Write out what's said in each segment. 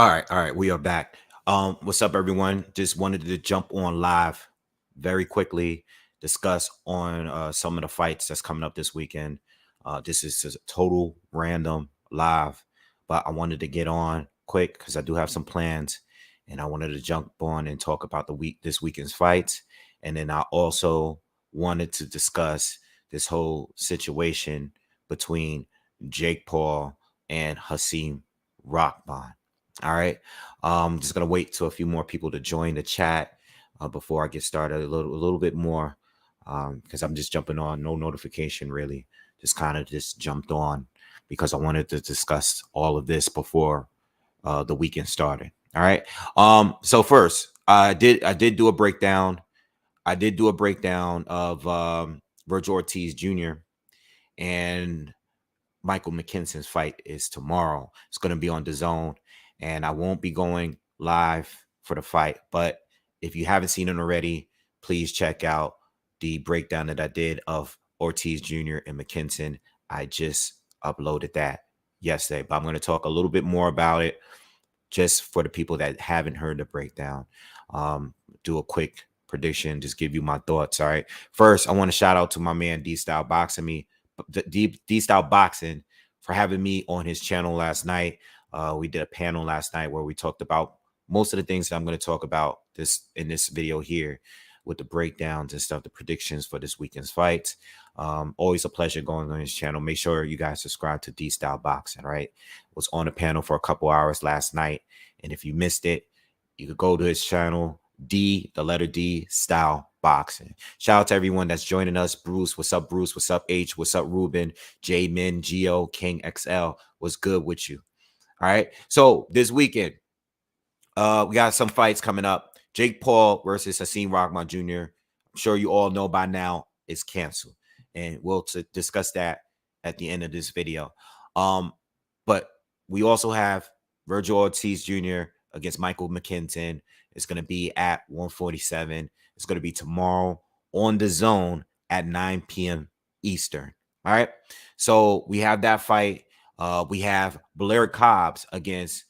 All right, we are back. What's up, everyone? Just wanted to jump on live very quickly, discuss on some of the fights that's coming up this weekend. This is a total random live, but I wanted to get on quick because I do have some plans, and I wanted to jump on and talk about this weekend's fights, and then I also wanted to discuss this whole situation between Jake Paul and Hakeem Rockbond. All right. Just gonna wait till a few more people to join the chat before I get started a little bit more. Because I'm just jumping on, no notification really. Just kind of just jumped on because I wanted to discuss all of this before the weekend started. All right. So first, I did do a breakdown. I did do a breakdown of Virgil Ortiz Jr. and Michael Mckinson's fight is tomorrow. It's going to be on the zone, and I won't be going live for the fight. But if you haven't seen it already, please check out the breakdown that I did of Ortiz Jr. and Mckinson. I just uploaded that yesterday, but I'm going to talk a little bit more about it just for the people that haven't heard the breakdown. Do a quick prediction, just give you my thoughts. All right. First, I want to shout out to my man D-Style Boxing Me. D-Style Boxing for having me on his channel last night. We did a panel last night where we talked about most of the things that I'm going to talk about in this video here with the breakdowns and stuff, the predictions for this weekend's fights. Always a pleasure going on his channel. Make sure you guys subscribe to D-Style Boxing, right? Was on the panel for a couple hours last night. And if you missed it, you could go to his channel, the letter D, Style Boxing. Shout out to everyone that's joining us. Bruce, what's up, Bruce? What's up, H? What's up, Ruben? J Min, Geo, King XL. What's good with you? All right. So this weekend, we got some fights coming up. Jake Paul versus Hakeem Rockman Jr. I'm sure you all know by now it's canceled. And we'll discuss that at the end of this video. But we also have Virgil Ortiz Jr. against Michael Mckinson. It's going to be at 147. It's going to be tomorrow on the zone at 9 p.m. Eastern. All right. So we have that fight. We have Blair Cobbs against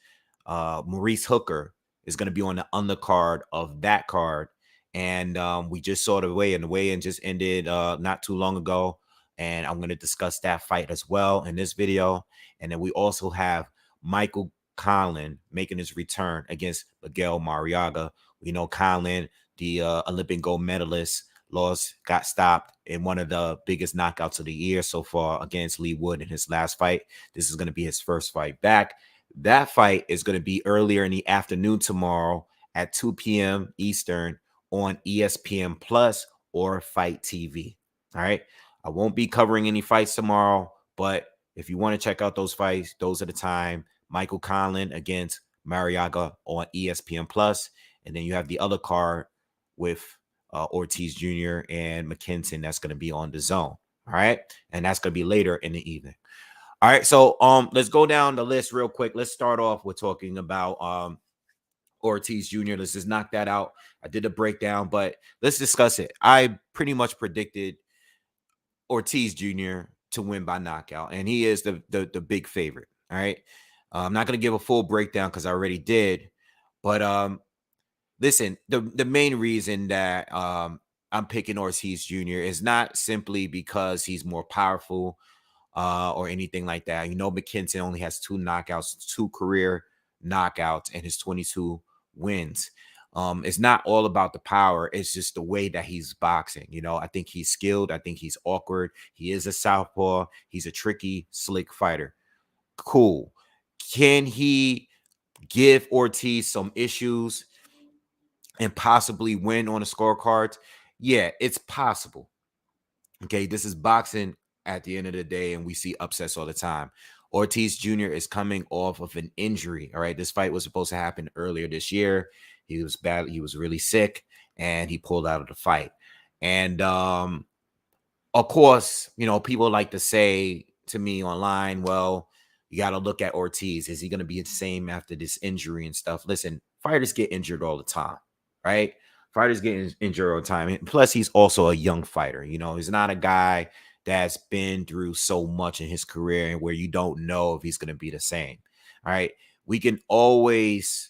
Maurice Hooker is going to be on the undercard of that card. And we just saw the weigh-in just ended not too long ago. And I'm going to discuss that fight as well in this video. And then we also have Michael Conlan making his return against Miguel Mariaga. We know Conlan, the Olympic gold medalist, got stopped in one of the biggest knockouts of the year so far against Lee Wood in his last fight. This is going to be his first fight back. That fight is going to be earlier in the afternoon tomorrow at 2 p.m. Eastern on ESPN Plus or Fight TV. All right. I won't be covering any fights tomorrow, but if you want to check out those fights, those are the time. Michael Conlan against Mariaga on ESPN Plus. And then you have the other card with Ortiz Jr. and Mckinson. That's going to be on the zone. All right. And that's going to be later in the evening. All right. So let's go down the list real quick. Let's start off with talking about Ortiz Jr. Let's just knock that out. I did a breakdown, but let's discuss it. I pretty much predicted Ortiz Jr. to win by knockout, and he is the big favorite. All right. I'm not going to give a full breakdown because I already did. But listen, the main reason that I'm picking Ortiz Jr. is not simply because he's more powerful or anything like that. You know, Mckinson only has 2 knockouts, 2 career knockouts, and his 22 wins. It's not all about the power. It's just the way that he's boxing. You know, I think he's skilled. I think he's awkward. He is a southpaw. He's a tricky, slick fighter. Cool. Can he give Ortiz some issues and possibly win on the scorecards? Yeah, it's possible. Okay, this is boxing at the end of the day, and we see upsets all the time. Ortiz Jr. is coming off of an injury. All right, this fight was supposed to happen earlier this year. He was bad. He was really sick, and he pulled out of the fight. And of course, you know, people like to say to me online, well, you got to look at Ortiz. Is he going to be the same after this injury and stuff? Listen, fighters get injured all the time, right? Fighters get injured all the time. And plus, he's also a young fighter. You know, he's not a guy that's been through so much in his career and where you don't know if he's going to be the same. All right. we can always,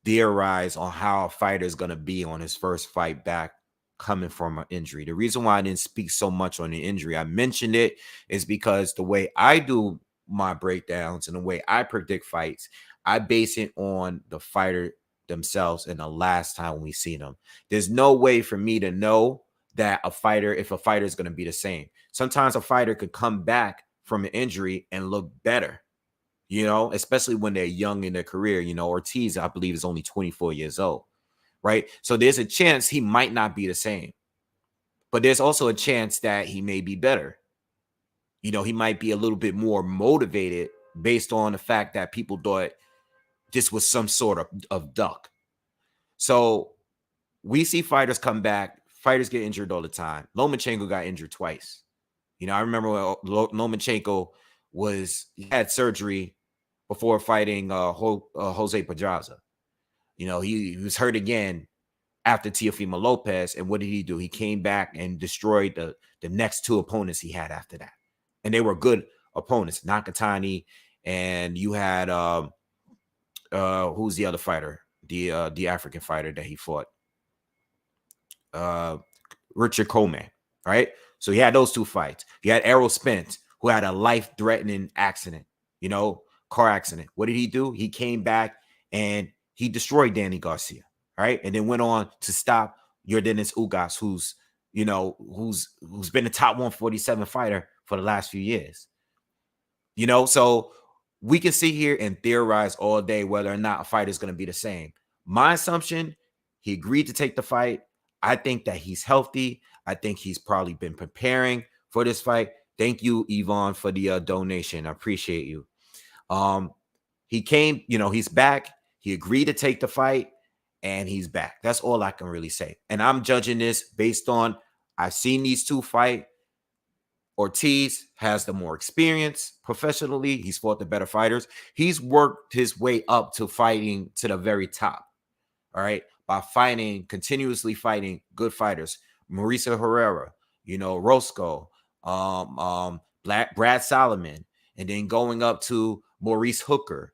theorize on how a fighter is going to be on his first fight back coming from an injury. The reason why I didn't speak so much on the injury, I mentioned it, is because the way I do my breakdowns and the way I predict fights, I base it on the fighter themselves and the last time we see them. There's no way for me to know that if a fighter is going to be the same. Sometimes a fighter could come back from an injury and look better, especially when they're young in their career. Ortiz, I believe, is only 24 years old, right? So there's a chance he might not be the same, but there's also a chance that he may be better. He might be a little bit more motivated based on the fact that people thought this was some sort of duck. So we see fighters come back. Fighters get injured all the time. Lomachenko got injured twice. I remember when Lomachenko had surgery before fighting Jose Pedraza. He was hurt again after Teofimo Lopez. And what did he do? He came back and destroyed the next two opponents he had after that. And they were good opponents, Nakatani, and you had who's the other fighter? The African fighter that he fought. Richard Coleman, right? So he had those two fights. He had Errol Spence, who had a life-threatening accident, car accident. What did he do? He came back and he destroyed Danny Garcia, right? And then went on to stop Yordenis Ugas, who's been a top 147 fighter for the last few years. So we can sit here and theorize all day whether or not a fight is going to be the same. My assumption, he agreed to take the fight. I think that he's healthy. I think he's probably been preparing for this fight. Thank you, Yvonne, for the donation. I appreciate you. He came, he's back. He agreed to take the fight, and he's back. That's all I can really say. And I'm judging this based on I've seen these two fight. Ortiz has the more experience professionally. He's fought the better fighters. He's worked his way up to fighting to the very top. All right. By continuously fighting good fighters. Mauricio Herrera, Roscoe, Brad Solomon, and then going up to Maurice Hooker,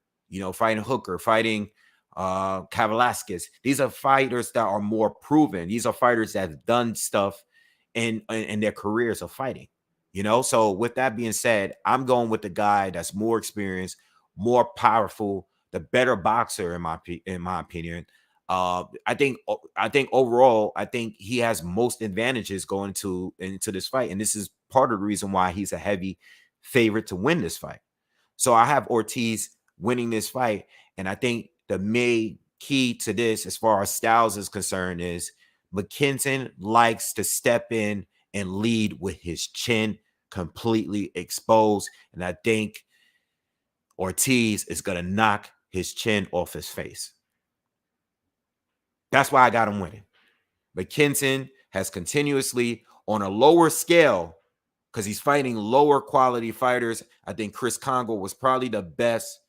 fighting Kavalaskis. These are fighters that are more proven. These are fighters that have done stuff in their careers of fighting. So with that being said, I'm going with the guy that's more experienced, more powerful, the better boxer in my opinion. I think overall, I think he has most advantages going into this fight, and this is part of the reason why he's a heavy favorite to win this fight. So I have Ortiz winning this fight, and I think the main key to this, as far as styles is concerned, is Mckinson likes to step in and lead with his chin completely exposed. And I think Ortiz is going to knock his chin off his face. That's why I got him winning. Mckinson has continuously, on a lower scale, because he's fighting lower quality fighters. I think Chris Congo was probably the best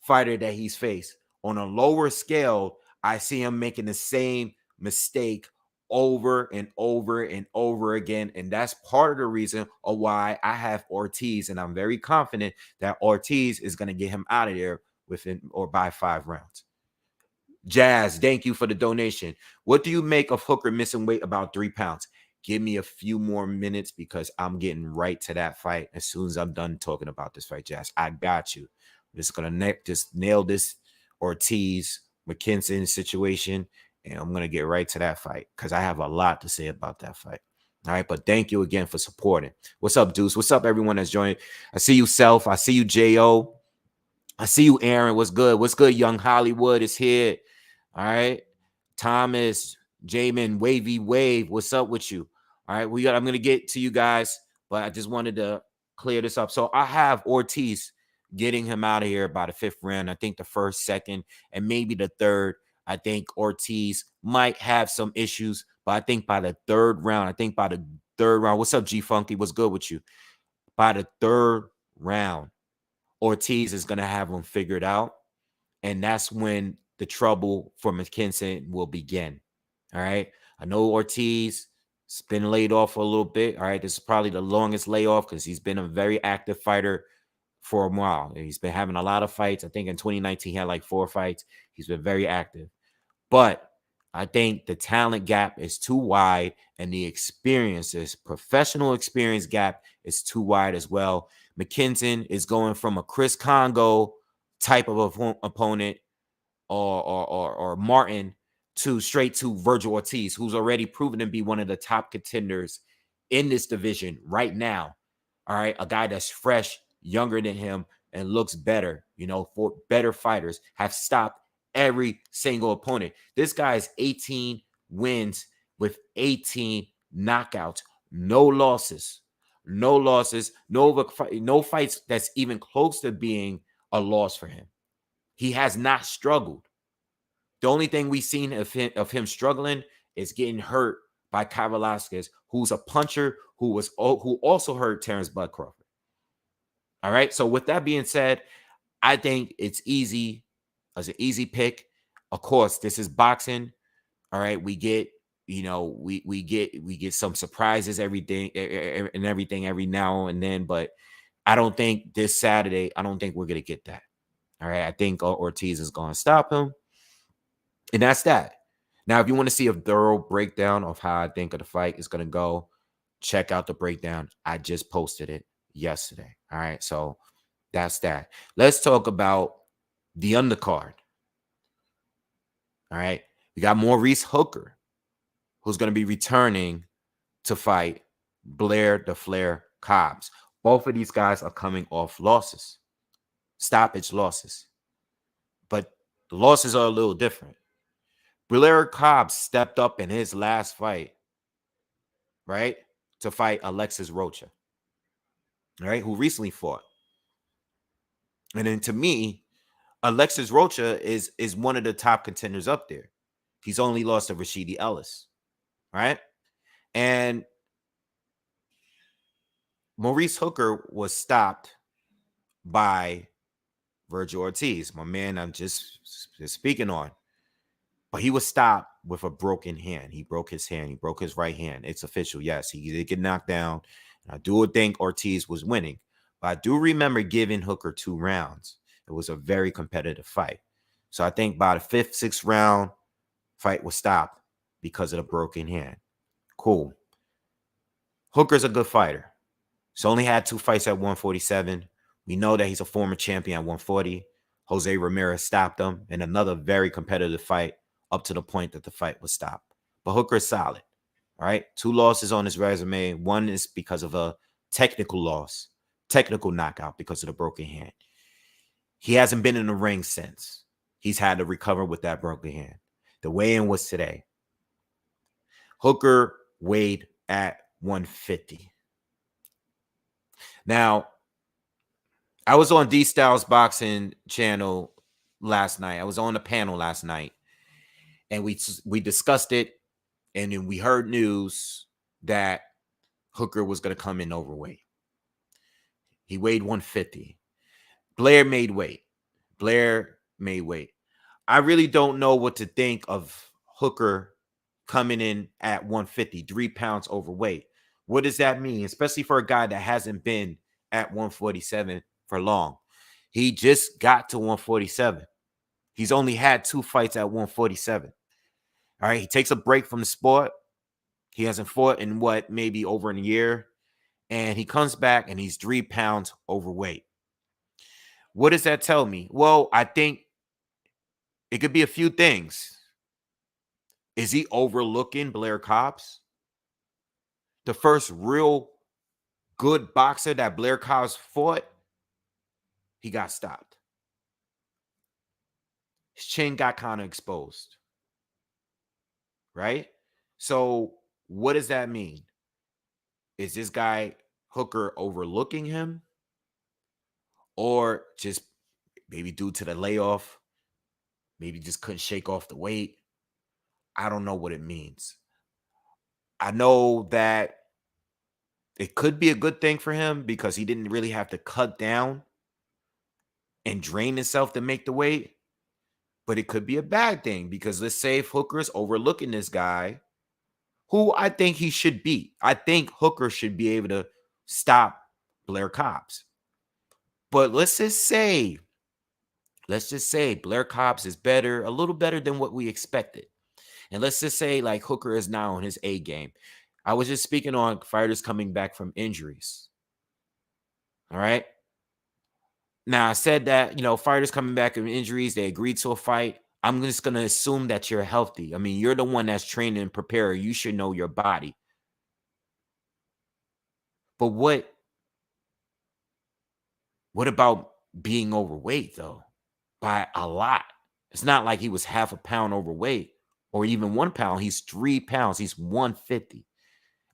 fighter that he's faced. On a lower scale, I see him making the same mistake over and over and over again. And that's part of the reason of why I have Ortiz. And I'm very confident that Ortiz is going to get him out of there within or by 5 rounds. Jazz, thank you for the donation. What do you make of Hooker missing weight about 3 pounds? Give me a few more minutes because I'm getting right to that fight as soon as I'm done talking about this fight, Jazz. I got you. I'm just going to just nail this Ortiz Mckinson situation, and I'm going to get right to that fight because I have a lot to say about that fight. All right, but thank you again for supporting. What's up, Deuce? What's up, everyone that's joined? I see you, Self. I see you, J.O. I see you, Aaron. What's good? What's good? Young Hollywood is here. All right. Thomas, Jamin, Wavy Wave. What's up with you? All right. I'm going to get to you guys, but I just wanted to clear this up. So I have Ortiz getting him out of here by the 5th round. I think the 1st, 2nd, and maybe the 3rd. I think Ortiz might have some issues, but I think by the 3rd round, what's up, G Funky? What's good with you? By the 3rd round, Ortiz is going to have him figured out. And that's when the trouble for Mckinson will begin. All right. I know Ortiz has been laid off for a little bit. All right. This is probably the longest layoff because he's been a very active fighter for a while. He's been having a lot of fights. I think in 2019 he had like 4 fights. He's been very active. But I think the talent gap is too wide, and the professional experience gap is too wide as well. Mckinson is going from a Chris Congo type of opponent or Martin to straight to Virgil Ortiz, who's already proven to be one of the top contenders in this division right now. All right, a guy that's fresh, younger than him, and looks better. For better fighters have stopped every single opponent. This guy is 18 wins with 18 knockouts, no losses, no fights that's even close to being a loss for him. He has not struggled. The only thing we've seen of him struggling is getting hurt by Kai Velasquez, who's a puncher who also hurt Terrence Bud Crawford. All right. So with that being said, I think it's easy as an easy pick. Of course, this is boxing. All right. We get, we get some surprises every now and then, but I don't think this Saturday, I don't think we're going to get that. All right. I think Ortiz is going to stop him. And that's that. Now, if you want to see a thorough breakdown of how I think of the fight is going to go, check out the breakdown. I just posted it yesterday. All right. So that's that. Let's talk about the undercard. All right. We got Maurice Hooker, who's going to be returning to fight Blair the Flair Cobbs. Both of these guys are coming off losses, stoppage losses. But the losses are a little different. Blair Cobbs stepped up in his last fight, right, to fight Alexis Rocha, right, who recently fought. And then to me, Alexis Rocha is one of the top contenders up there. He's only lost to Rashidi Ellis, right? And Maurice Hooker was stopped by Virgil Ortiz, my man I'm just speaking on. But he was stopped with a broken hand. He broke his hand. He broke his right hand. It's official. Yes, he did get knocked down. I do think Ortiz was winning. But I do remember giving Hooker 2 rounds. It was a very competitive fight. So I think by the 5th, 6th round, fight was stopped because of the broken hand. Cool. Hooker's a good fighter. He's only had 2 fights at 147. We know that he's a former champion at 140. Jose Ramirez stopped him in another very competitive fight, up to the point that the fight was stopped. But Hooker is solid. All right. 2 losses on his resume. One is because of a technical loss, technical knockout because of the broken hand. He hasn't been in the ring since. He's had to recover with that broken hand. The weigh-in was today. Hooker weighed at 150. Now, I was on D Styles Boxing channel last night. I was on the panel last night. And we discussed it, and then we heard news that Hooker was going to come in overweight. He weighed 150. Blair made weight. I really don't know what to think of Hooker coming in at 150, 3 pounds overweight. What does that mean? Especially for a guy that hasn't been at 147 for long. He just got to 147. He's only had 2 fights at 147. All right, he takes a break from the sport. He hasn't fought in maybe over a year. And he comes back and he's 3 pounds overweight. What does that tell me? Well, I think it could be a few things. Is he overlooking Blair Cobbs? The first real good boxer that Blair Cobbs fought, he got stopped. His chin got kind of exposed. Right? So what does that mean? Is this guy Hooker overlooking him? Or just maybe due to the layoff, maybe just couldn't shake off the weight? I don't know what it means. I know that it could be a good thing for him because he didn't really have to cut down and drain himself to make the weight. But it could be a bad thing because let's say if Hooker is overlooking this guy, who I think he should beat. I think Hooker should be able to stop Blair Cobbs. But let's just say Blair Cobbs is better, a little better than what we expected. And let's just say like Hooker is now on his A game. I was just speaking on fighters coming back from injuries. All right. Now I said that, fighters coming back from injuries, they agreed to a fight. I'm just going to assume that you're healthy. I mean, you're the one that's trained and prepared. You should know your body. But what about being overweight though? By a lot. It's not like he was half a pound overweight or even 1 pound. He's 3 pounds. He's 150.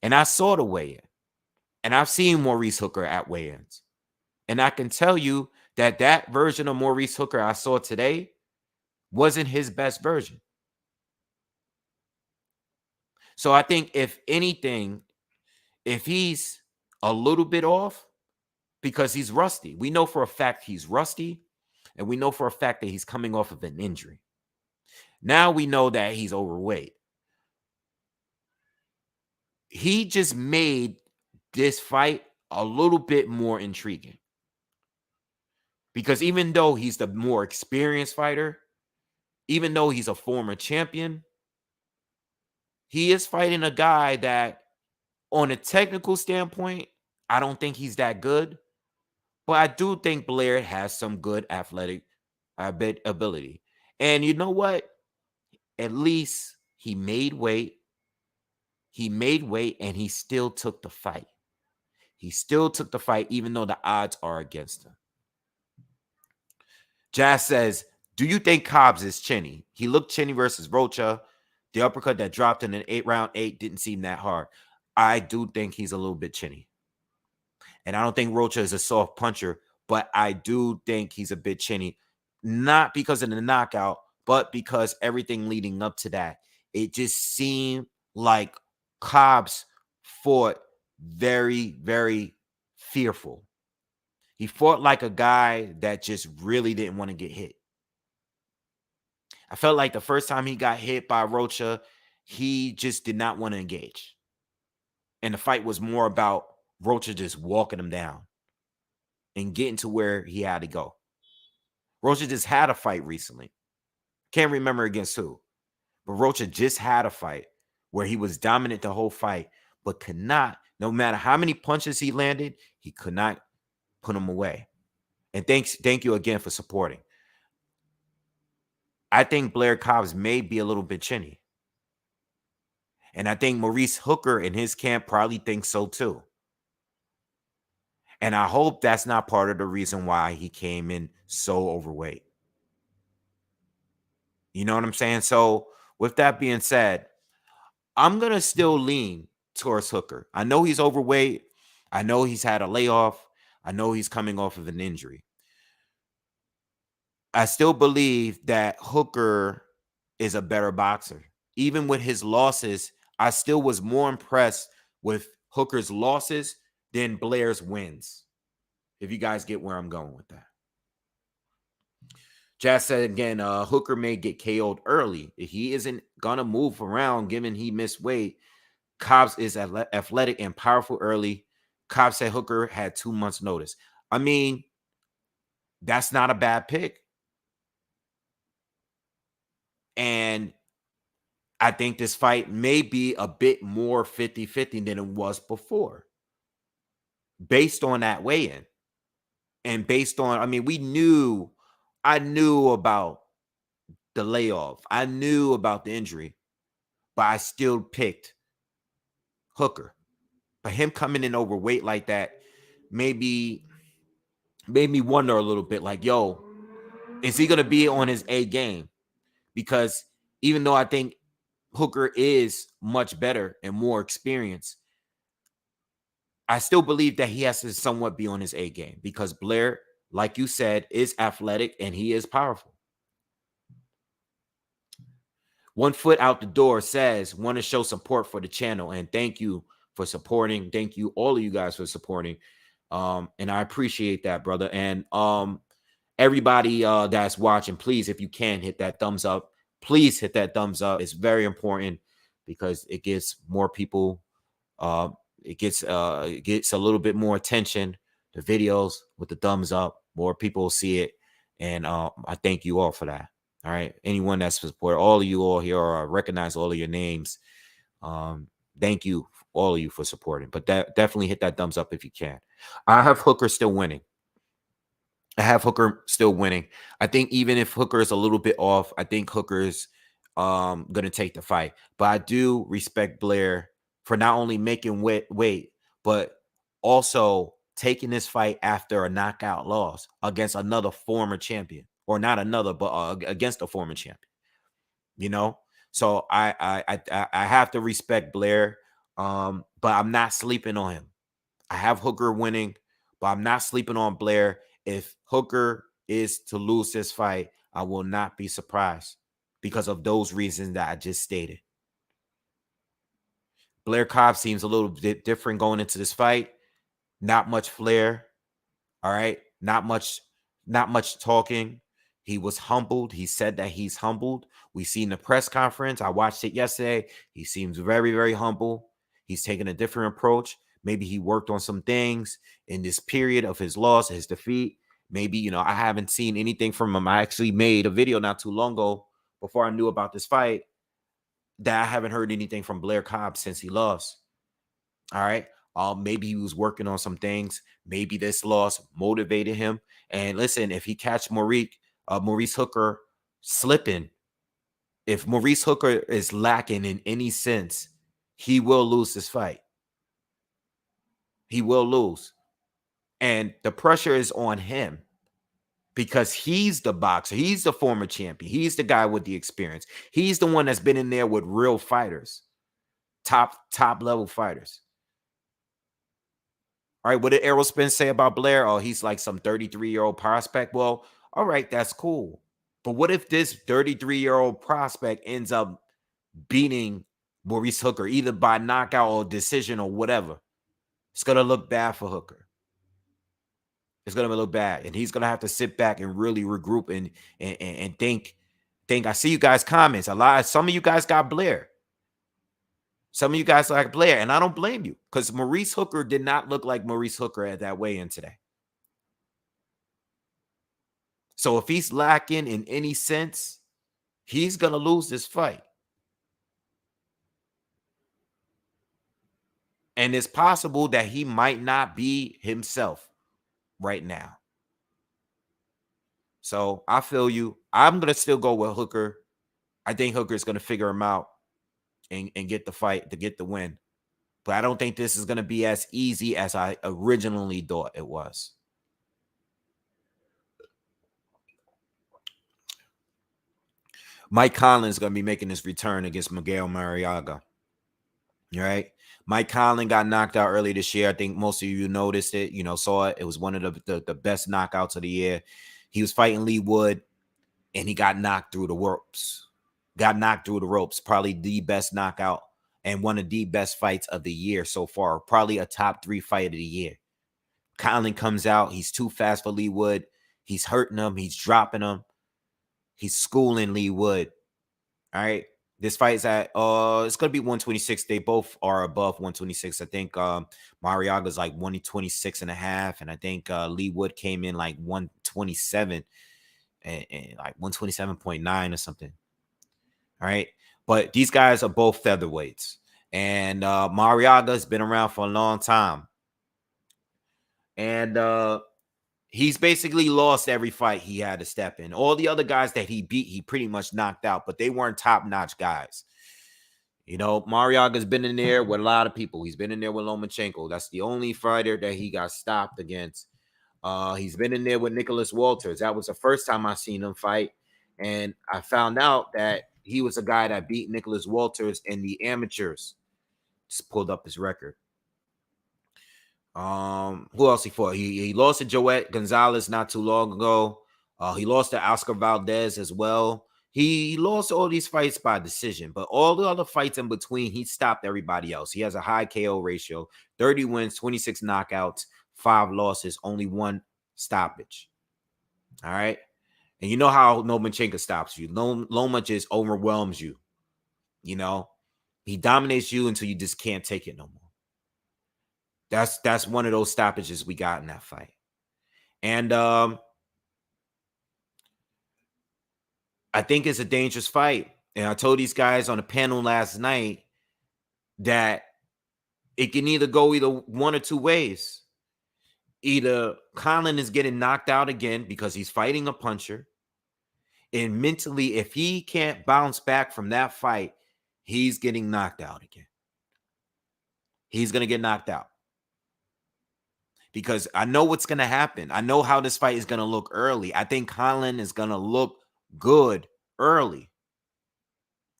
And I saw the weigh-in. And I've seen Maurice Hooker at weigh-ins. And I can tell you that that version of Maurice Hooker I saw today wasn't his best version. So I think if anything, if he's a little bit off because he's rusty, we know for a fact he's rusty, and we know for a fact that he's coming off of an injury. Now we know that he's overweight. He just made this fight a little bit more intriguing. Because even though he's the more experienced fighter, even though he's a former champion, he is fighting a guy that, on a technical standpoint, I don't think he's that good. But I do think Blair has some good athletic ability. And you know what? At least he made weight. He made weight and he still took the fight. He still took the fight even though the odds are against him. Jazz says, do you think Cobbs is chinny? He looked chinny versus Rocha. The uppercut that dropped in an round 8 didn't seem that hard. I do think he's a little bit chinny. And I don't think Rocha is a soft puncher, but I do think he's a bit chinny. Not because of the knockout, but because everything leading up to that. It just seemed like Cobbs fought very, very fearful. He fought like a guy that just really didn't want to get hit. I felt like the first time he got hit by Rocha, he just did not want to engage. And the fight was more about Rocha just walking him down and getting to where he had to go. Rocha just had a fight recently. Can't remember against who. But Rocha just had a fight where he was dominant the whole fight, but could not, no matter how many punches he landed, he could not put him away. And thank you again for supporting. I think Blair Cobbs may be a little bit chinny. And I think Maurice Hooker in his camp probably thinks so too. And I hope that's not part of the reason why he came in so overweight. You know what I'm saying? So with that being said, I'm going to still lean towards Hooker. I know he's overweight. I know he's had a layoff. I know he's coming off of an injury. I still believe that Hooker is a better boxer. Even with his losses, I still was more impressed with Hooker's losses than Blair's wins. If you guys get where I'm going with that. Jazz said again, Hooker may get KO'd early. If he isn't going to move around, given he missed weight, Cobbs is athletic and powerful early. Cobbs said Hooker had 2 months notice. I mean, that's not a bad pick. And I think this fight may be a bit more 50-50 than it was before. Based on that weigh-in. And based on, I mean, I knew about the layoff. I knew about the injury. But I still picked Hooker. But him coming in overweight like that maybe made me wonder a little bit, like, yo, is he going to be on his A game? Because even though I think Hooker is much better and more experienced, I still believe that he has to somewhat be on his A game because Blair, like you said, is athletic and he is powerful. 1 foot out the door says, want to show support for the channel. And thank you for supporting. Thank you, all of you guys, for supporting. And I appreciate that, brother. And everybody that's watching, please, if you can, hit that thumbs up. Please hit that thumbs up. It's very important because it gives more people, it gets a little bit more attention. The videos with the thumbs up, More people will see it. And I thank you all for that. All right. Anyone that's supported, all of you all here, or I recognize all of your names. Thank you, all of you, for supporting. But definitely hit that thumbs up if you can. I have Hooker still winning. I think even if Hooker is a little bit off, I think Hooker is gonna take the fight. But I do respect Blair for not only making weight, but also taking this fight after a knockout loss against another former champion, or not another, but against a former champion. You know, so I have to respect Blair, but I'm not sleeping on him. I have Hooker winning, but I'm not sleeping on Blair. If Hooker is to lose this fight, I will not be surprised because of those reasons that I just stated. Blair Cobbs seems a little bit different going into this fight. Not much flair. All right. Not much talking. He was humbled. He said that he's humbled. We seen the press conference. I watched it yesterday. He seems very, very humble. He's taking a different approach. Maybe he worked on some things in this period of his loss, his defeat. Maybe, I haven't seen anything from him. I actually made a video not too long ago before I knew about this fight that I haven't heard anything from Blair Cobbs since he lost. All right. Maybe he was working on some things. Maybe this loss motivated him. And listen, if he catch Maurice Hooker slipping, if Maurice Hooker is lacking in any sense, he will lose this fight. He will lose. And the pressure is on him because he's the boxer. He's the former champion. He's the guy with the experience. He's the one that's been in there with real fighters, top level fighters. All right, what did Errol Spence say about Blair? Oh, he's like some 33-year-old prospect. Well, all right, that's cool. But what if this 33-year-old prospect ends up beating Maurice Hooker, either by knockout or decision or whatever? It's going to look bad for Hooker. It's going to look bad. And he's going to have to sit back and really regroup and think. I see you guys' comments. Some of you guys got Blair. Some of you guys like Blair, and I don't blame you because Maurice Hooker did not look like Maurice Hooker at that weigh-in today. So if he's lacking in any sense, he's going to lose this fight. And it's possible that he might not be himself right now. So I feel you. I'm going to still go with Hooker. I think Hooker is going to figure him out and get the fight, to get the win. But I don't think this is going to be as easy as I originally thought it was. Mike Conlan is going to be making his return against Miguel Mariaga. All right. Mike Conlan got knocked out early this year. I think most of you noticed it, saw it. It was one of the best knockouts of the year. He was fighting Lee Wood, and he got knocked through the ropes. Probably the best knockout and one of the best fights of the year so far. Probably a top 3 fight of the year. Conlan comes out. He's too fast for Lee Wood. He's hurting him. He's dropping him. He's schooling Lee Wood. All right. This fight is at it's gonna be 126. They both are above 126. I think Mariaga's like 126 and a half, and I think Lee Wood came in like 127 and like 127.9 or something. All right. But these guys are both featherweights. And Mariaga has been around for a long time. And he's basically lost every fight he had to step in. All the other guys that he beat, he pretty much knocked out, but they weren't top-notch guys. Mariaga's been in there with a lot of people. He's been in there with Lomachenko. That's the only fighter that he got stopped against. He's been in there with Nicholas Walters. That was the first time I seen him fight. And I found out that he was a guy that beat Nicholas Walters in the amateurs. Just pulled up his record. Who else he fought? He lost to Joet Gonzalez not too long ago. He lost to Oscar Valdez as well. He lost all these fights by decision, but all the other fights in between, he stopped everybody else. He has a high KO ratio, 30 wins, 26 knockouts, 5 losses, only 1 stoppage. All right. And you know how Lomachenko stops you. Loma just overwhelms you. He dominates you until you just can't take it no more. That's one of those stoppages we got in that fight. And I think it's a dangerous fight. And I told these guys on the panel last night that it can either go either one or two ways. Either Conlan is getting knocked out again because he's fighting a puncher. And mentally, if he can't bounce back from that fight, he's getting knocked out again. He's going to get knocked out. Because I know what's going to happen. I know how this fight is going to look early. I think Conlan is going to look good early.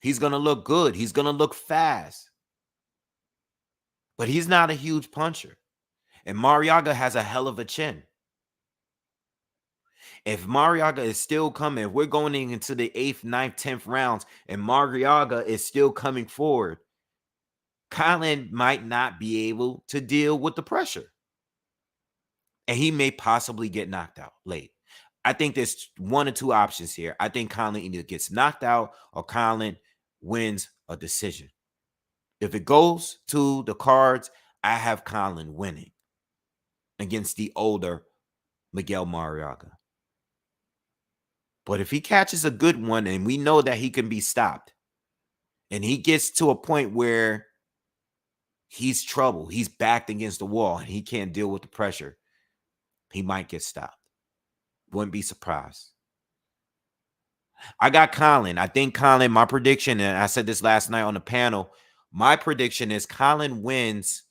He's going to look good. He's going to look fast. But he's not a huge puncher. And Mariaga has a hell of a chin. If Mariaga is still coming, if we're going into the 8th, 9th, 10th rounds, and Mariaga is still coming forward, Conlan might not be able to deal with the pressure. And he may possibly get knocked out late. I think there's one or two options here. I think Conlan either gets knocked out or Conlan wins a decision. If it goes to the cards, I have Conlan winning against the older Miguel Mariaga. But if he catches a good one, and we know that he can be stopped, and he gets to a point where he's trouble, he's backed against the wall, and he can't deal with the pressure, he might get stopped. Wouldn't be surprised. I got Conlan. I think Conlan, my prediction, and I said this last night on the panel, my prediction is Conlan wins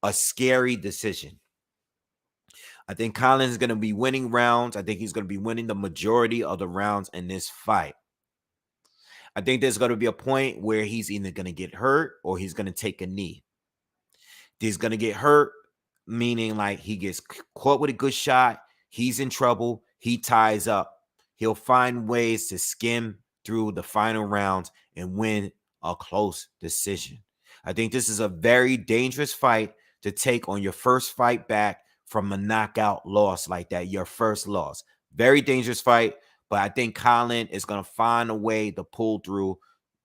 a scary decision. I think Conlan is going to be winning rounds. I think he's going to be winning the majority of the rounds in this fight. I think there's going to be a point where he's either going to get hurt or he's going to take a knee. He's going to get hurt, meaning like he gets caught with a good shot. He's in trouble. He ties up. He'll find ways to skim through the final rounds and win a close decision. I think this is a very dangerous fight to take on your first fight back from a knockout loss like that, your first loss. Very dangerous fight, but I think Conlan is going to find a way to pull through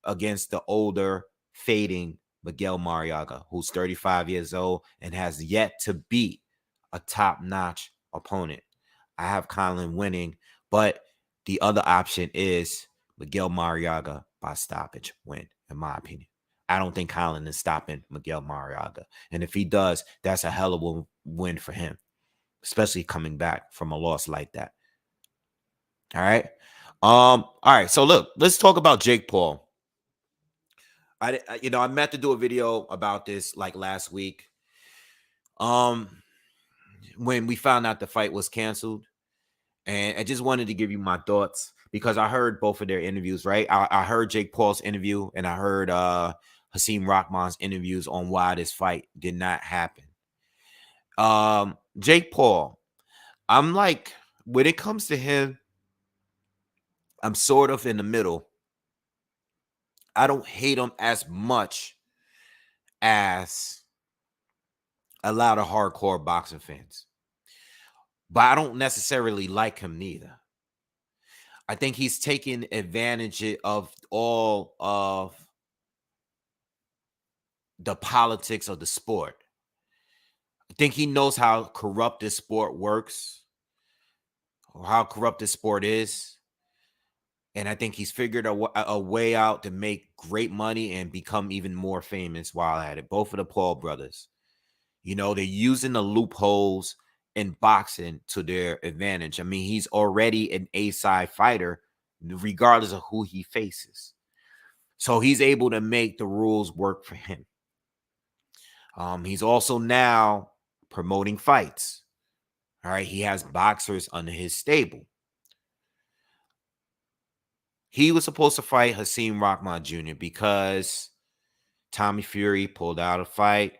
against the older, fading Miguel Mariaga, who's 35 years old and has yet to beat a top-notch opponent. I have Conlan winning, but the other option is Miguel Mariaga by stoppage win, in my opinion. I don't think Conlan is stopping Miguel Mariaga. And if he does, that's a hell of a win for him, especially coming back from a loss like that. All right. All right. So look, let's talk about Jake Paul. I meant to do a video about this like last week. When we found out the fight was canceled. And I just wanted to give you my thoughts because I heard both of their interviews, right? I heard Jake Paul's interview and I heard Hasim Rahman's interviews on why this fight did not happen. Jake Paul, I'm like, when it comes to him, I'm sort of in the middle. I don't hate him as much as a lot of hardcore boxing fans. But I don't necessarily like him neither. I think he's taking advantage of all of the politics of the sport. I think he knows how corrupt this sport works or how corrupt this sport is. And I think he's figured a way out to make great money and become even more famous while at it. Both of the Paul brothers. You know, they're using the loopholes in boxing to their advantage. I mean, he's already an A-side fighter, regardless of who he faces. So he's able to make the rules work for him. He's also now promoting fights. All right, he has boxers under his stable. He was supposed to fight Hasim Rahman Jr. because Tommy Fury pulled out a fight.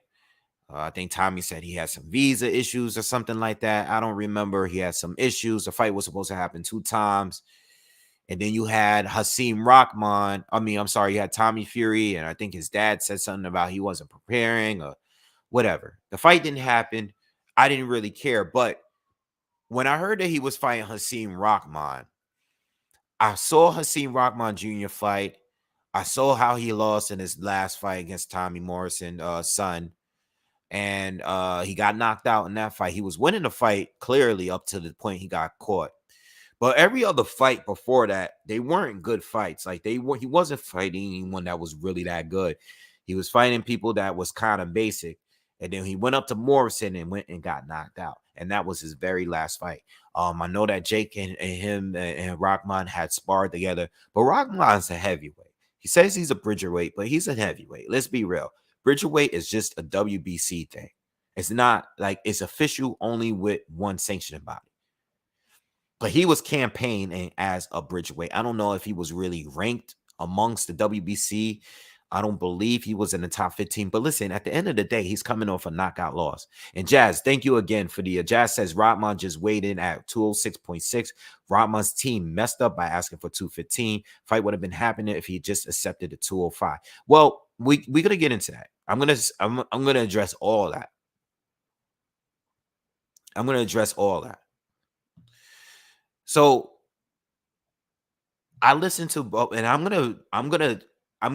I think Tommy said he had some visa issues or something like that. I don't remember. He had some issues. The fight was supposed to happen 2 times. And then you had Hasim Rahman. You had Tommy Fury. And I think his dad said something about he wasn't preparing or whatever. The fight didn't happen. I didn't really care. But when I heard that he was fighting Hasim Rahman, I saw Hasim Rahman Jr. fight. I saw how he lost in his last fight against Tommy Morrison's son. And he got knocked out in that fight. He was winning the fight clearly up to the point he got caught. But every other fight before that, they weren't good fights. Like he wasn't fighting anyone that was really that good. He was fighting people that was kind of basic. And then he went up to Morrison and went and got knocked out. And that was his very last fight. I know that Jake and him and Rahman had sparred together, but Rahman's a heavyweight. He says he's a bridgerweight, but he's a heavyweight. Let's be real. Bridgerweight is just a WBC thing. It's not like it's official only with one sanctioning body. But he was campaigning as a bridgerweight. I don't know if he was really ranked amongst the WBC. I don't believe he was in the top 15. But listen, at the end of the day, he's coming off a knockout loss. And Jazz, thank you again for the Jazz says Rahman just weighed in at 206.6. Rahman's team messed up by asking for 215. Fight would have been happening if he just accepted the 205. Well, we're gonna get into that. I'm gonna address all that. I'm gonna address all that. So I listened to both, and I'm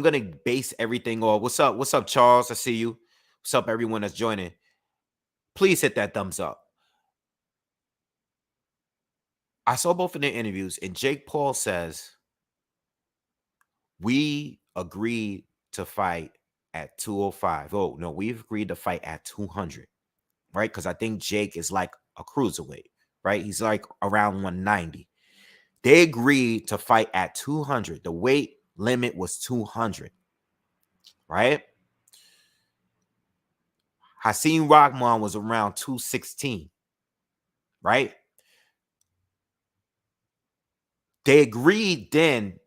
gonna base everything off. What's up, Charles? I see you. What's up, everyone that's joining? Please hit that thumbs up. I saw both of their interviews, and Jake Paul says we agreed to fight at 205. Oh no, we've agreed to fight at 200, right? Because I think Jake is like a cruiserweight, right? He's like around 190. They agreed to fight at 200. The weight limit was 200, right? Hakeem Rahman was around 216, right? They agreed then,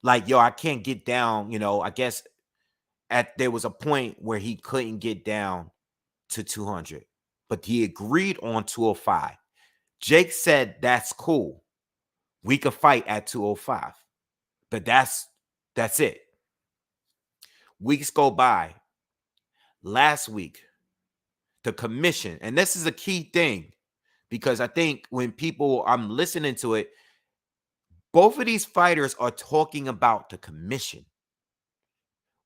like, yo, I can't get down. I guess there was a point where he couldn't get down to 200, but he agreed on 205. Jake said, that's cool. We could fight at 205, but that's it. Weeks go by. Last week, the commission, and this is a key thing because I think when I'm listening to it, both of these fighters are talking about the commission,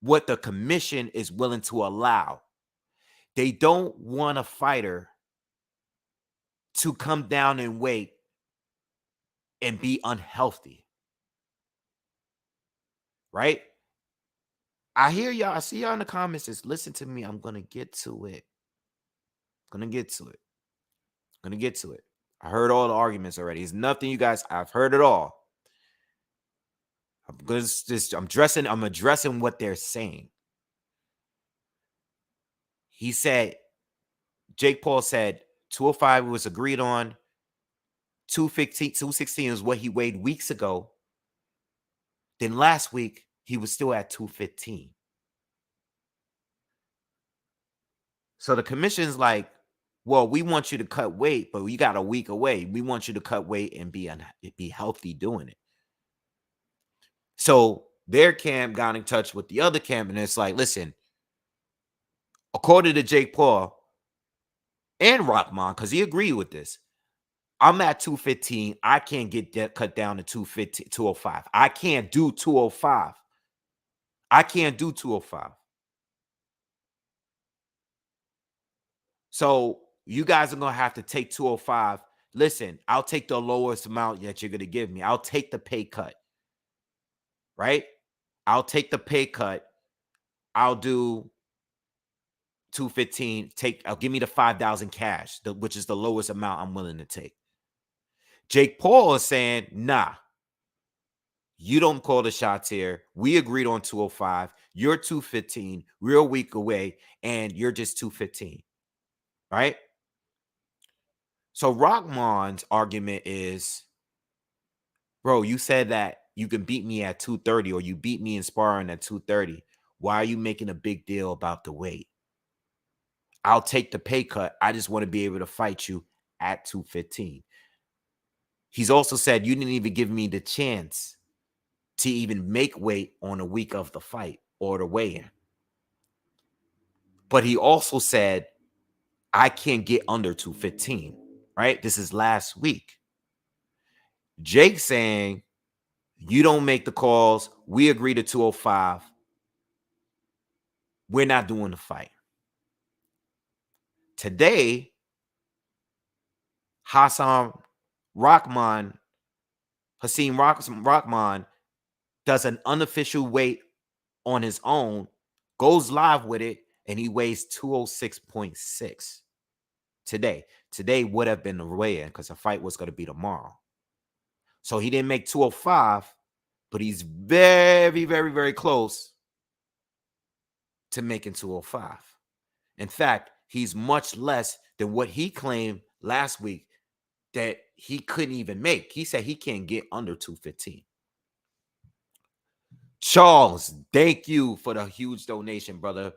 what the commission is willing to allow. They don't want a fighter to come down in weight and be unhealthy, right? I hear y'all. I see y'all in the comments. Just listen to me. I'm going to get to it. I heard all the arguments already. It's nothing, you guys. I've heard it all. I'm addressing what they're saying. He said, Jake Paul said 205 was agreed on. 216 is what he weighed weeks ago. Then last week, he was still at 215. So the commission's like, well, we want you to cut weight, but we got a week away. We want you to cut weight and be healthy doing it. So their camp got in touch with the other camp, and it's like, listen, according to Jake Paul and Rahman, because he agreed with this, I'm at 215. I can't get that cut down to 215, 205. I can't do 205. So you guys are going to have to take 205. Listen, I'll take the lowest amount that you're going to give me. I'll take the pay cut, right? I'll take the pay cut. I'll do 215. Give me the 5,000 cash, which is the lowest amount I'm willing to take. Jake Paul is saying, nah, you don't call the shots here. We agreed on 205. You're 215. We're a week away, and you're just 215, right? So Rahman's argument is, bro, you said that you can beat me at 230 or you beat me in sparring at 230. Why are you making a big deal about the weight? I'll take the pay cut. I just want to be able to fight you at 215. He's also said you didn't even give me the chance to even make weight on a week of the fight or the weigh-in. But he also said, I can't get under 215, right? This is last week. Jake saying, you don't make the calls. We agree to 205. We're not doing the fight. Today, Hassan Rahman Rahman does an unofficial weight on his own, goes live with it, and he weighs 206.6 today. Today would have been the weigh-in because the fight was going to be tomorrow. So he didn't make 205, but he's very, very, very close to making 205. In fact, he's much less than what he claimed last week that he couldn't even make. He said he can't get under 215. Charles, thank you for the huge donation, brother.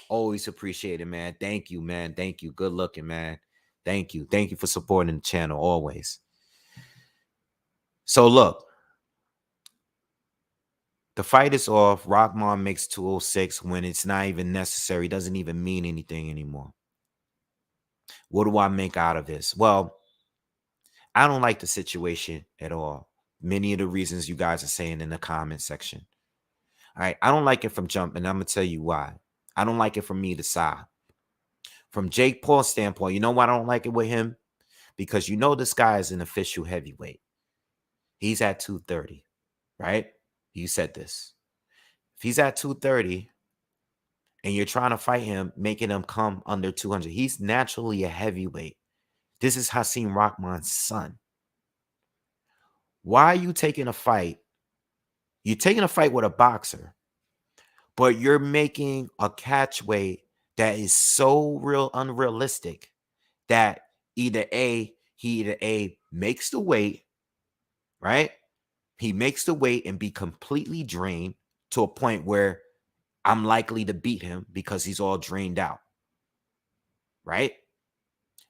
Always appreciate it, man. Thank you, man. Thank you. Good looking, man. Thank you. Thank you for supporting the channel always. So look, the fight is off. Rahman makes 206 when it's not even necessary. Doesn't even mean anything anymore. What do I make out of this? Well, I don't like the situation at all. Many of the reasons you guys are saying in the comment section. All right, I don't like it from jump, and I'm going to tell you why. I don't like it from either side. From Jake Paul's standpoint, you know why I don't like it with him? Because you know this guy is an official heavyweight. He's at 230, right? You said this. If he's at 230 and you're trying to fight him, making him come under 200, he's naturally a heavyweight. This is Hasim Rahman's son. Why are you taking a fight? You're taking a fight with a boxer, but you're making a catch weight that is so unrealistic that he either makes the weight, right? He makes the weight and be completely drained to a point where I'm likely to beat him because he's all drained out, right?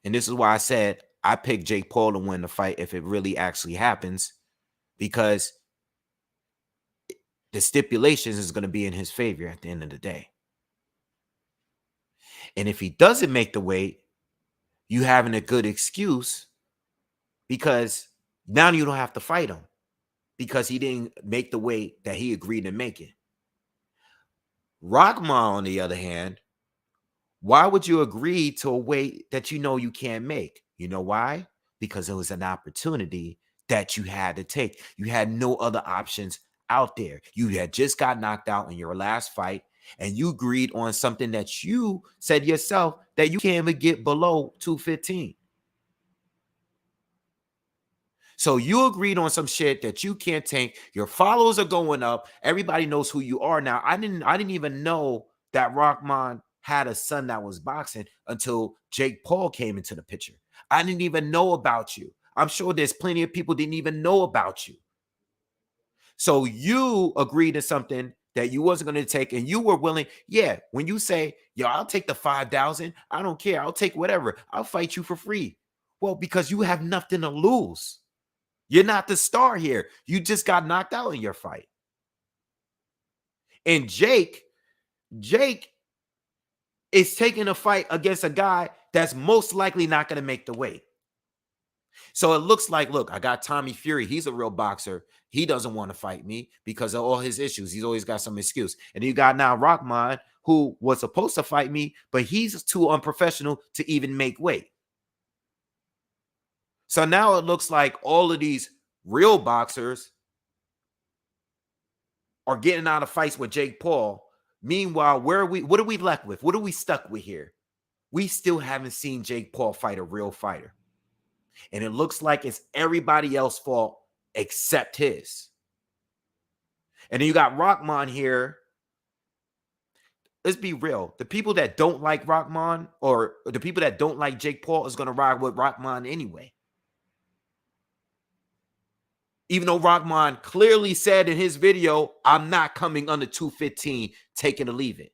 And this is why I said I picked Jake Paul to win the fight if it really actually happens, because the stipulations is going to be in his favor at the end of the day. And if he doesn't make the weight, you having a good excuse because now you don't have to fight him because he didn't make the weight that he agreed to make it. Rahman, on the other hand, why would you agree to a weight that you know you can't make? You know why? Because it was an opportunity that you had to take. You had no other options out there. You had just got knocked out in your last fight, and you agreed on something that you said yourself that you can't even get below 215. So you agreed on some shit that you can't take. Your followers are going up. Everybody knows who you are now. I didn't even know that Rahman had a son that was boxing until Jake Paul came into the picture. I didn't even know about you. I'm sure there's plenty of people didn't even know about you. So you agreed to something that you wasn't going to take, and you were willing. Yeah, when you say, yo, I'll take the 5,000. I don't care. I'll take whatever. I'll fight you for free. Well, because you have nothing to lose. You're not the star here. You just got knocked out in your fight. And Jake is taking a fight against a guy that's most likely not going to make the weight. So it looks like, look, I got Tommy Fury. He's a real boxer. He doesn't want to fight me because of all his issues. He's always got some excuse. And you got now Rahman, who was supposed to fight me, but he's too unprofessional to even make weight. So now it looks like all of these real boxers are getting out of fights with Jake Paul. Meanwhile, what are we left with? What are we stuck with here? We still haven't seen Jake Paul fight a real fighter. And it looks like it's everybody else's fault except his. And then you got Rahman here. Let's be real. The people that don't like Rahman, or the people that don't like Jake Paul, is going to ride with Rahman anyway. Even though Rahman clearly said in his video, I'm not coming under 215, take it or leave it.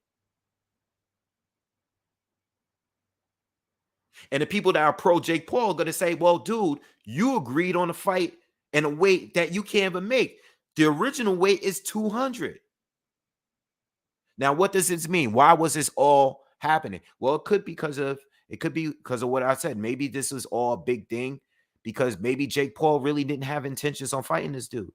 And the people that are pro Jake Paul are going to say, well, dude, you agreed on a fight and a weight that you can't even make. The original weight is 200. Now, what does this mean? Why was this all happening? Well, it could be because of what I said. Maybe this was all a big thing because maybe Jake Paul really didn't have intentions on fighting this dude.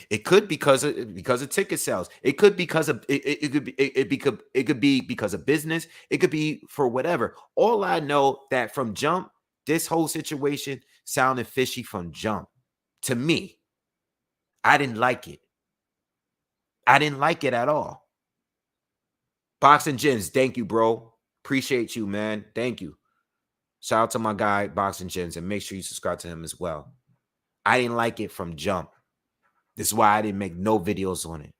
It could because of ticket sales. It could because of it could be because of business. It could be for whatever. All I know that from jump, this whole situation sounded fishy from jump. To me, I didn't like it. I didn't like it at all. Boxing Gyms, thank you, bro. Appreciate you, man. Thank you. Shout out to my guy, Boxing Gyms, and make sure you subscribe to him as well. I didn't like it from jump. This is why I didn't make no videos on it.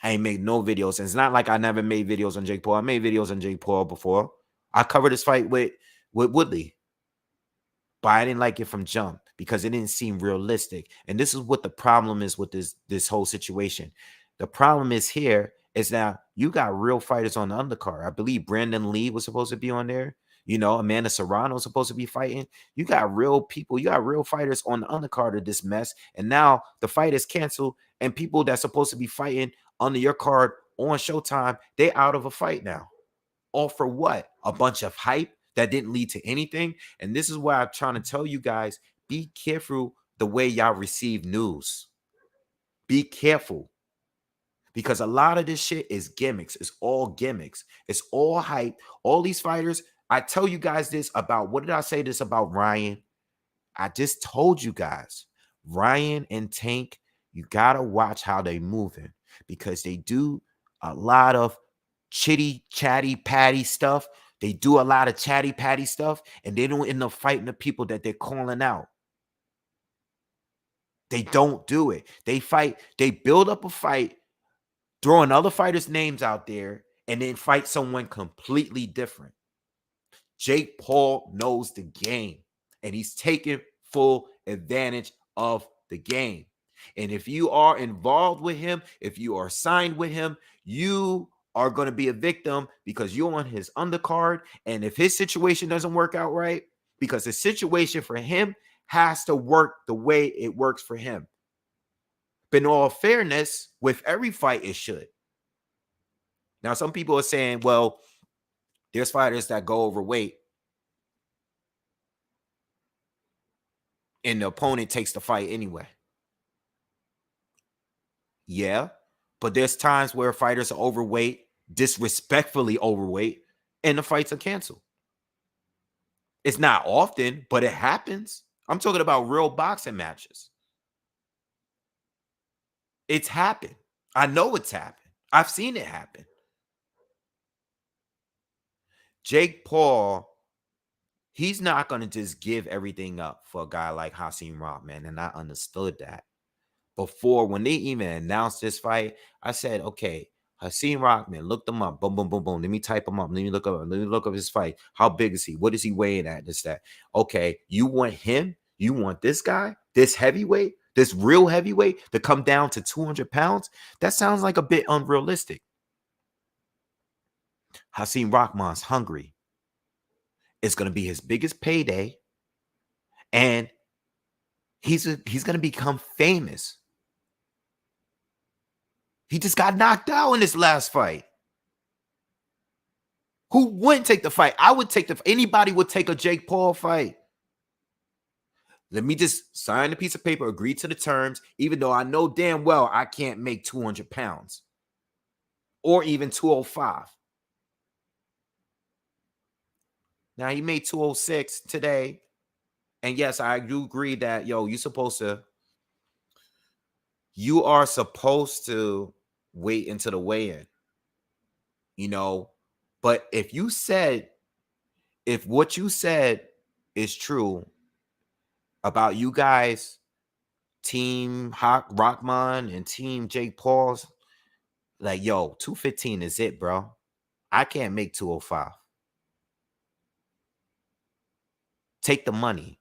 I ain't made no videos. And it's not like I never made videos on Jake Paul. I made videos on Jake Paul before. I covered this fight with Woodley. But I didn't like it from jump because it didn't seem realistic. And this is what the problem is with this whole situation. The problem is here is that you got real fighters on the undercard. I believe Brandon Lee was supposed to be on there. You know, Amanda Serrano was supposed to be fighting. You got real people. You got real fighters on the undercard of this mess. And now the fight is canceled. And people that's supposed to be fighting under your card on Showtime, they out of a fight now. All for what? A bunch of hype that didn't lead to anything. And this is why I'm trying to tell you guys, be careful the way y'all receive news. Be careful. Because a lot of this shit is gimmicks. It's all gimmicks. It's all hype. All these fighters, I tell you guys this about, what did I say this about Ryan? I just told you guys, Ryan and Tank, you got to watch how they moving because they do a lot of chitty, chatty, patty stuff. They do a lot of chatty, patty stuff, and they don't end up fighting the people that they're calling out. They don't do it. They fight. They build up a fight, throwing other fighters' names out there, and then fight someone completely different. Jake Paul knows the game, and he's taking full advantage of the game. And if you are involved with him, if you are signed with him, you are going to be a victim because you're on his undercard. And if his situation doesn't work out right, because the situation for him has to work the way it works for him. But in all fairness, with every fight, it should. Now, some people are saying, well, there's fighters that go overweight and the opponent takes the fight anyway. Yeah, but there's times where fighters are overweight, disrespectfully overweight, and the fights are canceled. It's not often, but it happens. I'm talking about real boxing matches. It's happened. I know it's happened. I've seen it happen. Jake Paul, he's not going to just give everything up for a guy like Hasim Rock, man. And I understood that. Before, when they even announced this fight, I said, okay, Hasim Rockman, look them up. Boom, boom, boom, boom. Let me type them up. Let me look up his fight. How big is he? What is he weighing at? This, that. Okay, you want him? You want this guy? This heavyweight? This real heavyweight to come down to 200 pounds? That sounds like a bit unrealistic. Hasim Rockman's hungry. It's going to be his biggest payday. And he's going to become famous. He just got knocked out in this last fight. Who wouldn't take the fight? I would take anybody would take a Jake Paul fight. Let me just sign a piece of paper, agree to the terms, even though I know damn well I can't make 200 pounds or even 205. Now, he made 206 today. And yes, I do agree that, yo, you are supposed to wait until the weigh-in, you know. But if what you said is true about you guys, Team Rockman and Team Jake Paul's, like, yo, 215 is it, bro. I can't make 205. Take the money.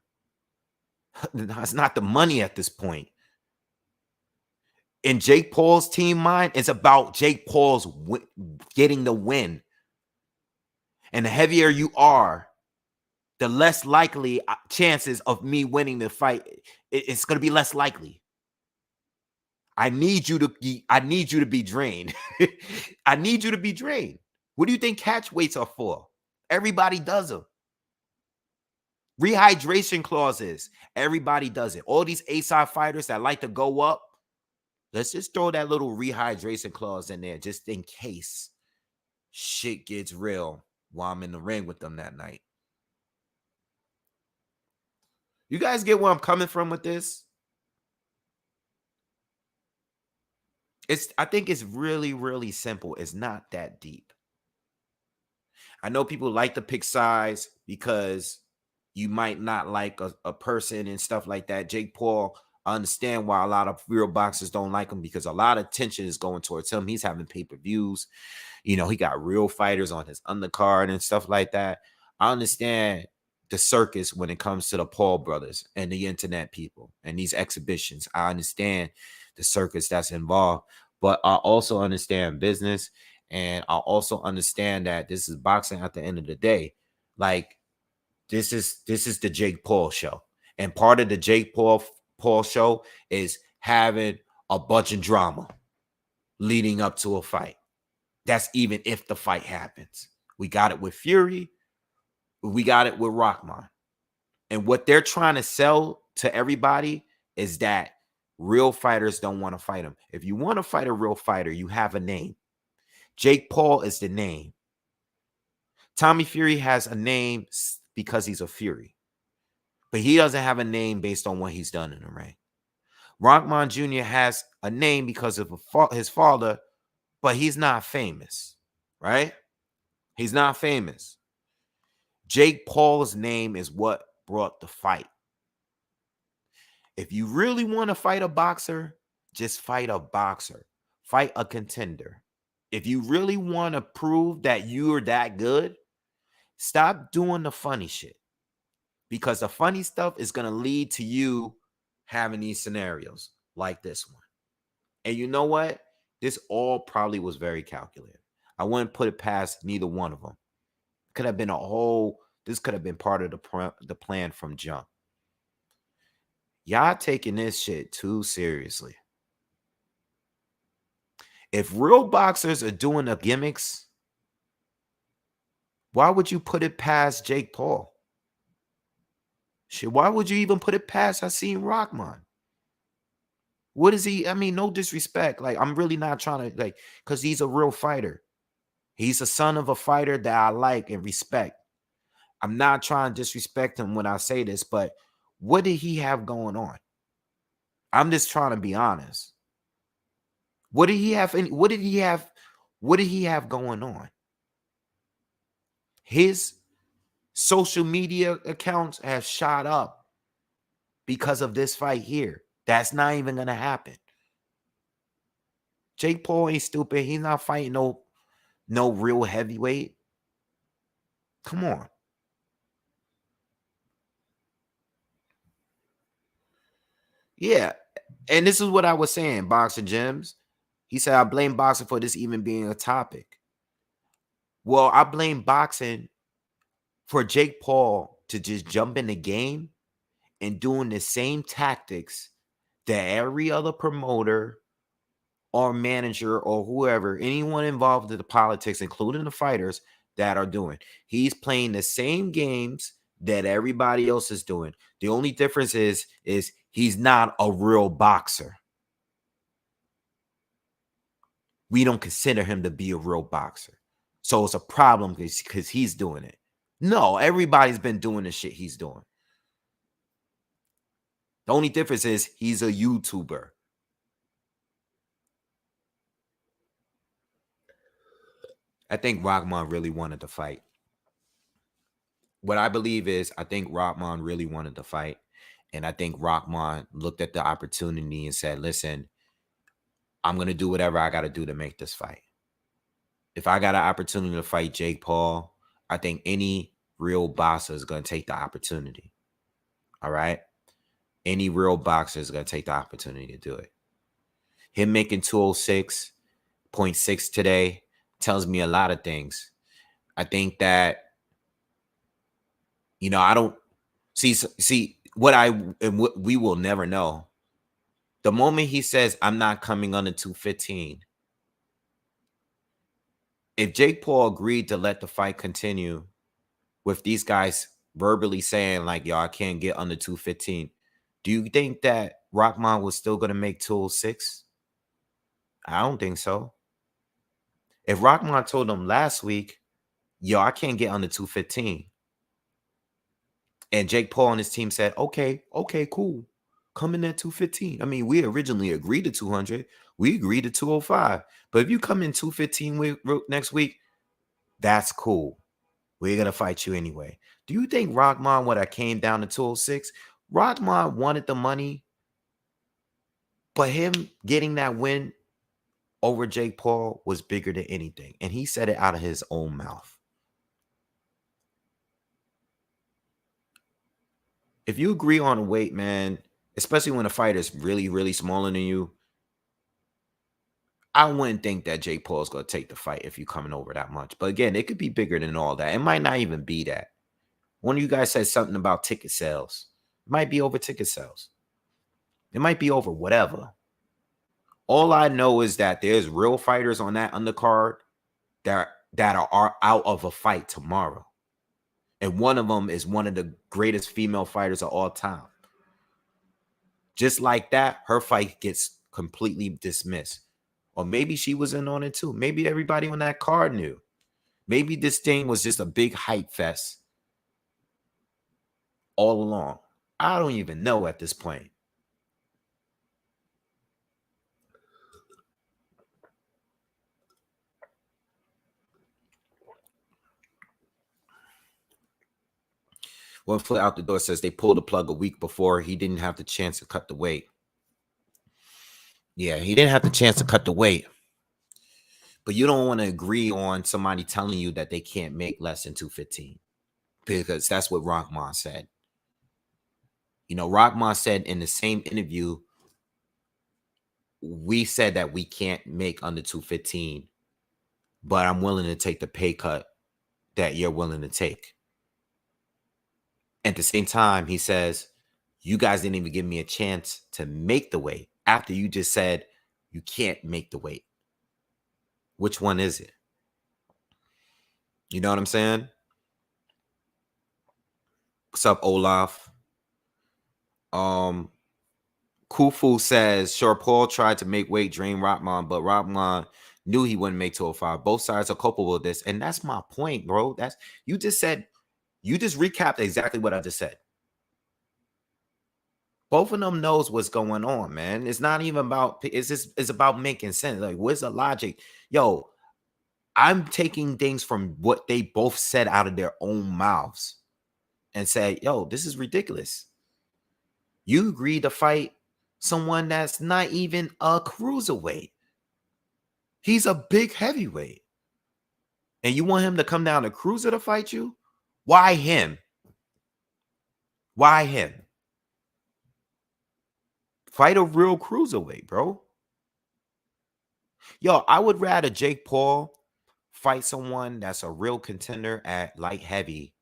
It's not the money at this point. In Jake Paul's team mind, it's about Jake Paul's getting the win. And the heavier you are, the less likely chances of me winning the fight. It's going to be less likely. I need you to be drained. I need you to be drained. What do you think catch weights are for? Everybody does them. Rehydration clauses. Everybody does it. All these A-side fighters that like to go up, let's just throw that little rehydration clause in there just in case shit gets real while I'm in the ring with them that night. You guys get where I'm coming from with this? I think it's really, really simple. It's not that deep. I know people like to pick sides because you might not like a person and stuff like that. Jake Paul, I understand why a lot of real boxers don't like him because a lot of attention is going towards him. He's having pay-per-views. He got real fighters on his undercard and stuff like that. I understand the circus when it comes to the Paul brothers and the internet people and these exhibitions. I understand the circus that's involved, but I also understand business, and I also understand that this is boxing at the end of the day. Like this is the Jake Paul show, and part of the Jake Paul show is having a bunch of drama leading up to a fight. That's even if the fight happens. We got it with Fury. We got it with Rockman. And what they're trying to sell to everybody is that real fighters don't want to fight him. If you want to fight a real fighter, you have a name. Jake Paul is the name. Tommy Fury has a name because he's a Fury. But he doesn't have a name based on what he's done in the ring. Rockman Jr. has a name because of his father, but he's not famous, right? He's not famous. Jake Paul's name is what brought the fight. If you really want to fight a boxer, just fight a boxer. Fight a contender. If you really want to prove that you're that good, stop doing the funny shit. Because the funny stuff is going to lead to you having these scenarios like this one. And you know what? This all probably was very calculated. I wouldn't put it past neither one of them. Could have been this could have been part of the plan from jump. Y'all taking this shit too seriously. If real boxers are doing the gimmicks, why would you put it past Jake Paul? Shit, why would you even put it past Hakeem Rockman? What is he? I mean, no disrespect. Like, I'm really not trying to, because he's a real fighter. He's a son of a fighter that I like and respect. I'm not trying to disrespect him when I say this, but what did he have going on? I'm just trying to be honest. What did he have? What did he have going on? His social media accounts have shot up because of this fight here. That's not even going to happen. Jake Paul ain't stupid. He's not fighting no real heavyweight. Come on. Yeah. And this is what I was saying, Boxer Gems. He said, I blame boxing for this even being a topic. Well, I blame boxing for Jake Paul to just jump in the game and doing the same tactics that every other promoter or manager or whoever, anyone involved in the politics, including the fighters, that are doing. He's playing the same games that everybody else is doing. The only difference is he's not a real boxer. We don't consider him to be a real boxer. So it's a problem because he's doing it. No, everybody's been doing the shit he's doing. The only difference is he's a YouTuber. I think Rockman really wanted to fight. What I believe is I think Rockman really wanted to fight. And I think Rockman looked at the opportunity and said, listen, I'm going to do whatever I got to do to make this fight. If I got an opportunity to fight Jake Paul, I think any real boxer is going to take the opportunity. All right? Any real boxer is going to take the opportunity to do it. Him making 206.6 today tells me a lot of things. I think that, I don't see what we will never know. The moment he says, I'm not coming under 215, if Jake Paul agreed to let the fight continue with these guys verbally saying, like, yo, I can't get under 215, do you think that Rockman was still going to make 206? I don't think so. If Rockman told him last week, yo, I can't get under 215, And Jake Paul and his team said, okay, cool. Come in at 215. I mean, we originally agreed to 200. We agreed to 205. But if you come in 215 next week, that's cool. We're going to fight you anyway. Do you think Rahman would have came down to 206? Rahman wanted the money, but him getting that win over Jake Paul was bigger than anything. And he said it out of his own mouth. If you agree on a weight, man, especially when a fighter is really, really smaller than you, I wouldn't think that Jake Paul's going to take the fight if you're coming over that much. But again, it could be bigger than all that. It might not even be that. One of you guys said something about ticket sales. It might be over ticket sales. It might be over whatever. All I know is that there's real fighters on that undercard that are out of a fight tomorrow. And one of them is one of the greatest female fighters of all time. Just like that, her fight gets completely dismissed. Or maybe she was in on it too. Maybe everybody on that card knew. Maybe this thing was just a big hype fest all along. I don't even know at this point. One foot out the door says they pulled the plug a week before. He didn't have the chance to cut the weight. Yeah, he didn't have the chance to cut the weight. But you don't want to agree on somebody telling you that they can't make less than 215. Because that's what Rahman said. You know, Rahman said in the same interview, we said that we can't make under 215, but I'm willing to take the pay cut that you're willing to take. At the same time, he says, you guys didn't even give me a chance to make the weight after you just said you can't make the weight. Which one is it? You know what I'm saying? What's up, Olaf? Kufu says, sure, Paul tried to make weight drain Rahman, but Rahman knew he wouldn't make 205. Both sides are culpable of this. And that's my point, bro. You just recapped exactly what I just said. Both of them knows what's going on, man. It's not even about, it's about making sense. Like, where's the logic? Yo, I'm taking things from what they both said out of their own mouths and say, yo, this is ridiculous. You agreed to fight someone that's not even a cruiserweight. He's a big heavyweight. And you want him to come down to cruiser to fight you? Why him? Why him? Fight a real cruiserweight, bro. Yo, I would rather Jake Paul fight someone that's a real contender at light heavy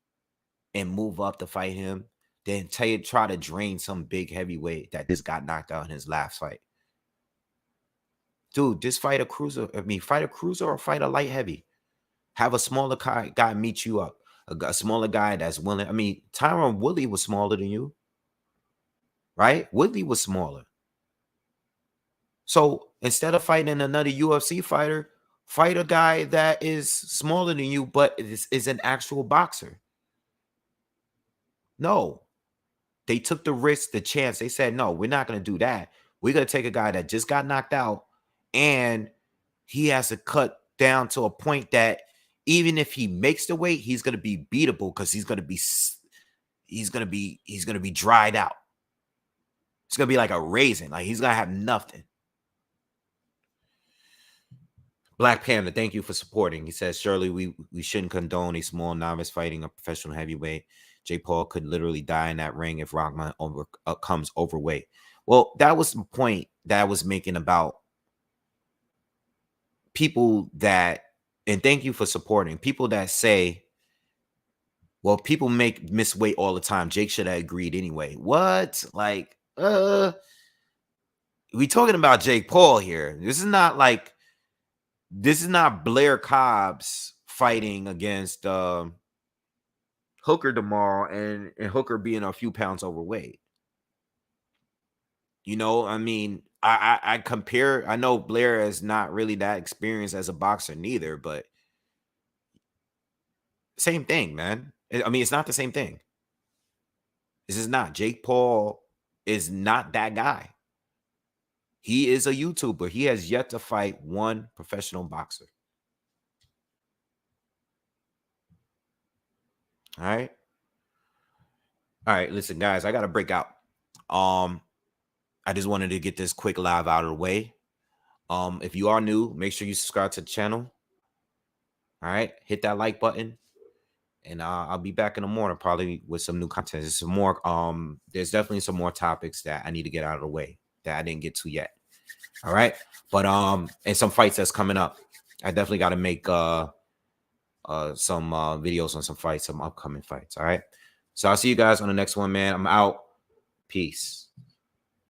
and move up to fight him than try to drain some big heavyweight that just got knocked out in his last fight. Dude, just fight a cruiser. Fight a cruiser or fight a light heavy. Have a smaller guy meet you up. A smaller guy that's willing. Tyron Woodley was smaller than you. Right? Woodley was smaller. So instead of fighting another UFC fighter, fight a guy that is smaller than you, but is an actual boxer. No. They took the risk, the chance. They said, no, we're not going to do that. We're going to take a guy that just got knocked out, and he has to cut down to a point that even if he makes the weight, he's going to be beatable because he's going to be dried out. It's going to be like a raisin. Like, he's going to have nothing. Black Panther, thank you for supporting. He says, surely we shouldn't condone a small novice fighting a professional heavyweight. Jake Paul could literally die in that ring if Rahman comes overweight. Well, that was the point that I was making about people that, and thank you for supporting, people that say, well, people miss weight all the time. Jake should have agreed anyway. What? Like, we talking about Jake Paul here. This is not Blair Cobbs fighting against Hooker tomorrow and Hooker being a few pounds overweight. You know, I compare. I know Blair is not really that experienced as a boxer neither, but same thing, man. It's not the same thing. This is not. Jake Paul is not that guy. He is a YouTuber. He has yet to fight one professional boxer. All right. All right. Listen, guys, I got to break out. I just wanted to get this quick live out of the way. If you are new, make sure you subscribe to the channel. All right. Hit that like button. And I'll be back in the morning probably with some new content. There's some more. There's definitely some more topics that I need to get out of the way that I didn't get to yet. All right. But and some fights that's coming up. I definitely got to make some videos on some fights, some upcoming fights. All right. So I'll see you guys on the next one, man. I'm out. Peace.